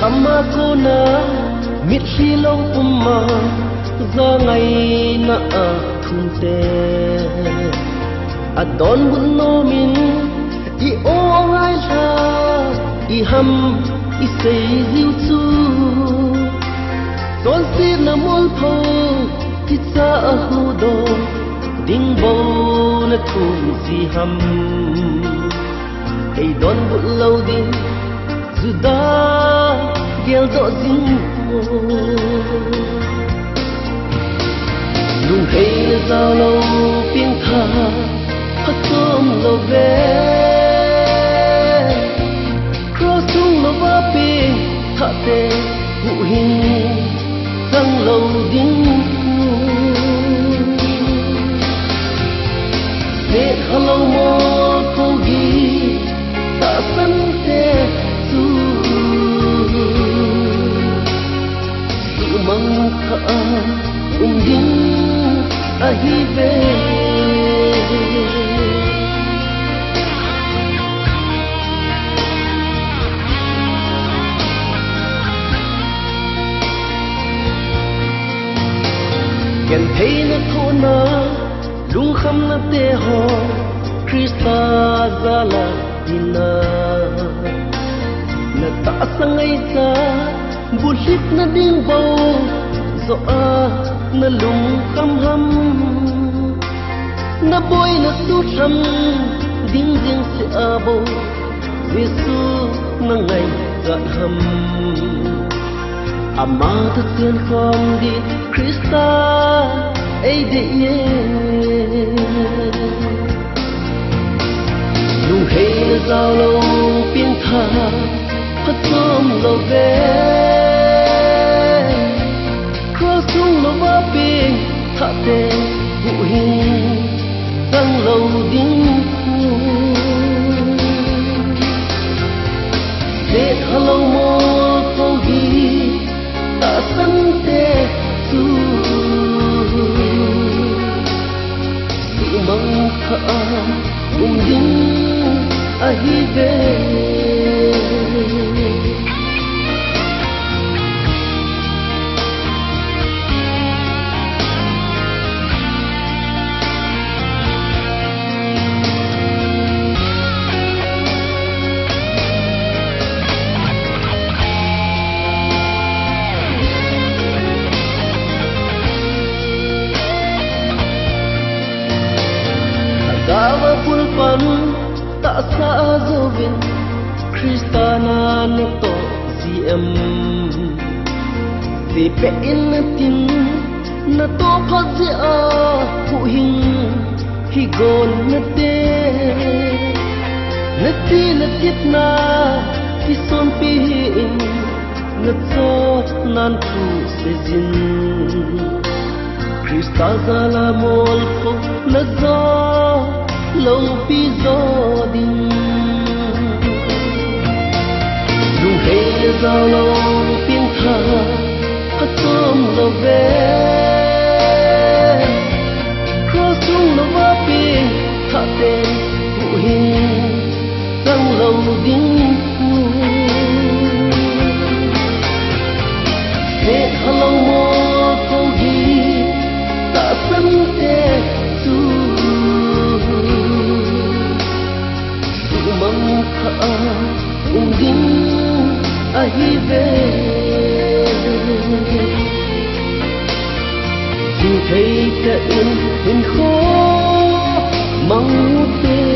ama ko na mit hilong umma za ngày na thun te adon bun no min i o ngai la i ham i sei ziu chu ton si na mol pho ti cha hu do ding bo na thun si ham ei don bun lo ding da gel do zin lung hay na za lo pieng tha hat som lo ve cross tung lo va pi tha te hu hin sang lo ding ne hello mo ko gi ta san te mang kha ding a hi ve gen thei na thona lung kham na te ho Krista zala dina na ta sangai sa bulit na ding bao zo a na lung kham ham na boy na su tham ding ding se a bo Yesu na ngai gat ham ama ta chen khom di Krista ai de ye lung hay na giao lo pieng tha hat som lo ve cross tung lo va pi tha te hu hin sang lo ding de hello mo ko gi ta san te su mang kha ding a hi ve Dawa pulpan ta sa zovin Krista na nito CM si pe in na tin na to pha si a hu hin hi gon na te na ti na tit na hi son pi in na to nan tu se jin Krista zala mol pho na zo lâu pi gió ding lung hay giao lâu pieng tha hat som lo ve cross tung lo va pi tha te hu hin sang lo ding ne hello mo ko gi ta san te su mang kha ding a hi ve chỉ thấy ta in kho mang te